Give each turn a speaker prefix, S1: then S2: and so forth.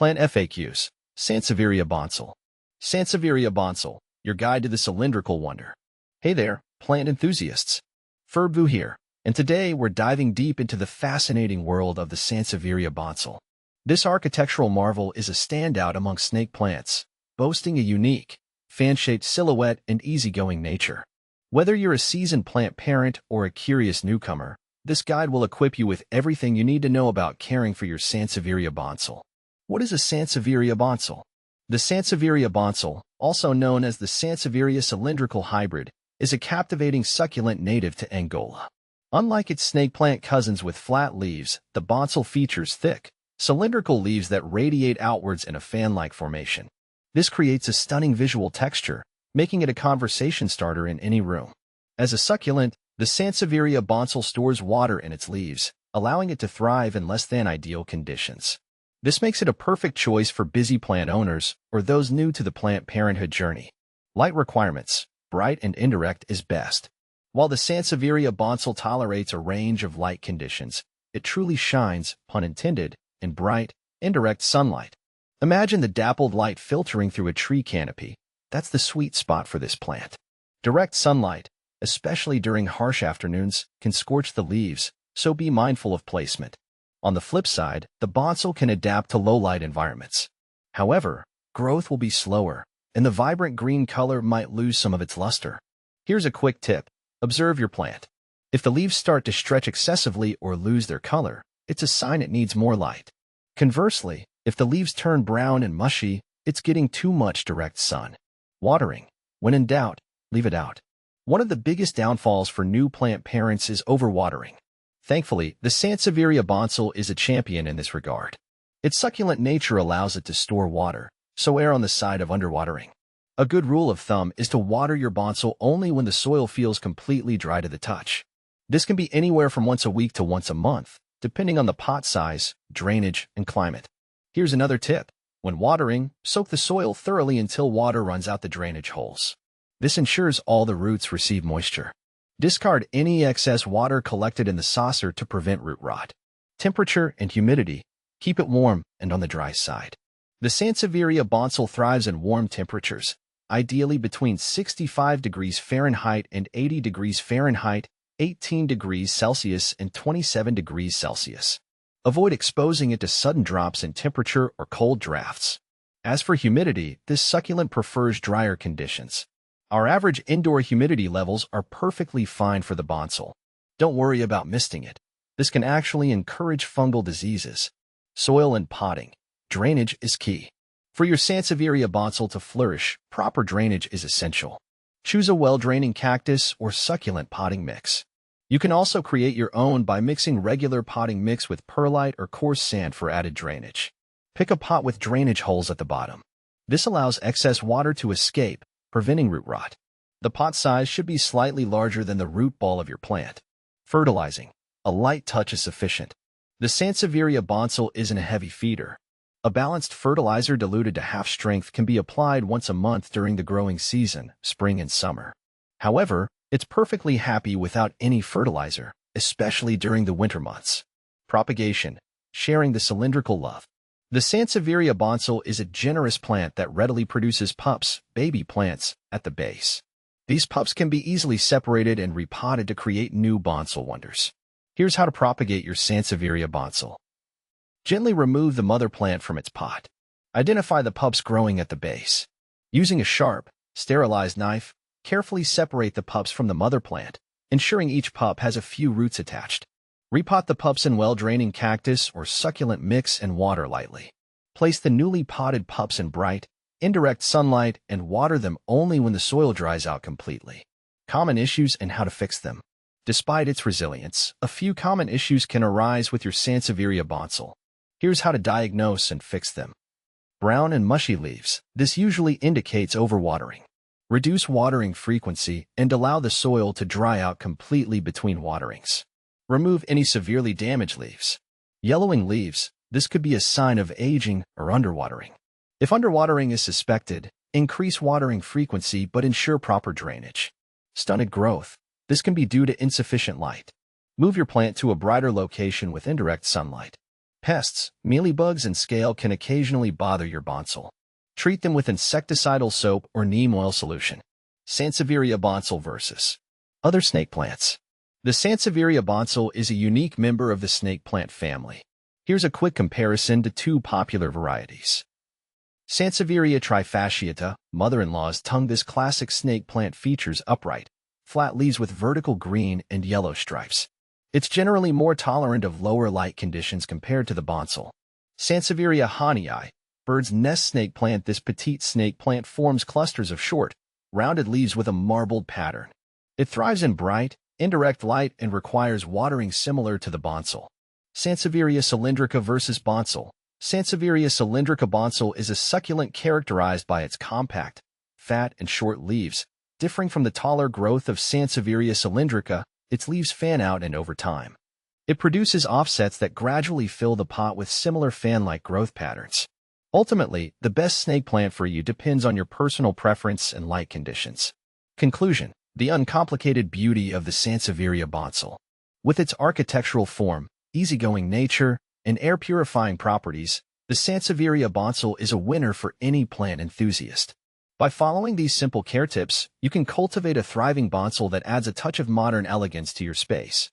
S1: Plant FAQs. Sansevieria Boncel. Sansevieria Boncel, your guide to the cylindrical wonder. Hey there, plant enthusiasts. Ferbu here, and today we're diving deep into the fascinating world of the Sansevieria Boncel. This architectural marvel is a standout among snake plants, boasting a unique, fan-shaped silhouette and easygoing nature. Whether you're a seasoned plant parent or a curious newcomer, this guide will equip you with everything you need to know about caring for your Sansevieria Boncel. What is a Sansevieria Boncel? The Sansevieria Boncel, also known as the Sansevieria cylindrical hybrid, is a captivating succulent native to Angola. Unlike its snake plant cousins with flat leaves, the Boncel features thick, cylindrical leaves that radiate outwards in a fan-like formation. This creates a stunning visual texture, making it a conversation starter in any room. As a succulent, the Sansevieria Boncel stores water in its leaves, allowing it to thrive in less than ideal conditions. This makes it a perfect choice for busy plant owners or those new to the plant parenthood journey. Light requirements, bright and indirect is best. While the Sansevieria Boncel tolerates a range of light conditions, it truly shines, pun intended, in bright, indirect sunlight. Imagine the dappled light filtering through a tree canopy. That's the sweet spot for this plant. Direct sunlight, especially during harsh afternoons, can scorch the leaves, so be mindful of placement. On the flip side, the Boncel can adapt to low-light environments. However, growth will be slower, and the vibrant green color might lose some of its luster. Here's a quick tip. Observe your plant. If the leaves start to stretch excessively or lose their color, it's a sign it needs more light. Conversely, if the leaves turn brown and mushy, it's getting too much direct sun. Watering. When in doubt, leave it out. One of the biggest downfalls for new plant parents is overwatering. Thankfully, the Sansevieria Boncel is a champion in this regard. Its succulent nature allows it to store water, so err on the side of underwatering. A good rule of thumb is to water your Boncel only when the soil feels completely dry to the touch. This can be anywhere from once a week to once a month, depending on the pot size, drainage, and climate. Here's another tip. When watering, soak the soil thoroughly until water runs out the drainage holes. This ensures all the roots receive moisture. Discard any excess water collected in the saucer to prevent root rot. Temperature and humidity. Keep it warm and on the dry side. The Sansevieria Boncel thrives in warm temperatures, ideally between 65 degrees Fahrenheit and 80 degrees Fahrenheit, 18 degrees Celsius and 27 degrees Celsius. Avoid exposing it to sudden drops in temperature or cold drafts. As for humidity, this succulent prefers drier conditions. Our average indoor humidity levels are perfectly fine for the Boncel. Don't worry about misting it. This can actually encourage fungal diseases. Soil and potting. Drainage is key. For your Sansevieria Boncel to flourish, proper drainage is essential. Choose a well-draining cactus or succulent potting mix. You can also create your own by mixing regular potting mix with perlite or coarse sand for added drainage. Pick a pot with drainage holes at the bottom. This allows excess water to escape, preventing root rot. The pot size should be slightly larger than the root ball of your plant. Fertilizing. A light touch is sufficient. The Sansevieria Boncel isn't a heavy feeder. A balanced fertilizer diluted to half strength can be applied once a month during the growing season, spring and summer. However, it's perfectly happy without any fertilizer, especially during the winter months. Propagation. Sharing the cylindrical love. The Sansevieria Boncel is a generous plant that readily produces pups, baby plants, at the base. These pups can be easily separated and repotted to create new Boncel wonders. Here's how to propagate your Sansevieria Boncel. Gently remove the mother plant from its pot. Identify the pups growing at the base. Using a sharp, sterilized knife, carefully separate the pups from the mother plant, ensuring each pup has a few roots attached. Repot the pups in well-draining cactus or succulent mix and water lightly. Place the newly potted pups in bright, indirect sunlight and water them only when the soil dries out completely. Common issues and how to fix them. Despite its resilience, a few common issues can arise with your Sansevieria Boncel. Here's how to diagnose and fix them. Brown and mushy leaves. This usually indicates overwatering. Reduce watering frequency and allow the soil to dry out completely between waterings. Remove any severely damaged leaves. Yellowing leaves. This could be a sign of aging or underwatering. If underwatering is suspected, increase watering frequency but ensure proper drainage. Stunted growth. This can be due to insufficient light. Move your plant to a brighter location with indirect sunlight. Pests, mealybugs, and scale can occasionally bother your Boncel. Treat them with insecticidal soap or neem oil solution. Sansevieria Boncel versus other snake plants. The Sansevieria Boncel is a unique member of the snake plant family. Here's a quick comparison to two popular varieties. Sansevieria trifasciata, mother-in-law's tongue. This classic snake plant features upright, flat leaves with vertical green and yellow stripes. It's generally more tolerant of lower light conditions compared to the Boncel. Sansevieria honeyi, bird's nest snake plant. This petite snake plant forms clusters of short, rounded leaves with a marbled pattern. It thrives in bright, indirect light and requires watering similar to the Boncel. Sansevieria cylindrica versus Boncel. Sansevieria cylindrica Boncel is a succulent characterized by its compact, fat, and short leaves. Differing from the taller growth of Sansevieria cylindrica, its leaves fan out and over time. It produces offsets that gradually fill the pot with similar fan-like growth patterns. Ultimately, the best snake plant for you depends on your personal preference and light conditions. Conclusion: the uncomplicated beauty of the Sansevieria Boncel. With its architectural form, easygoing nature, and air-purifying properties, the Sansevieria Boncel is a winner for any plant enthusiast. By following these simple care tips, you can cultivate a thriving Boncel that adds a touch of modern elegance to your space.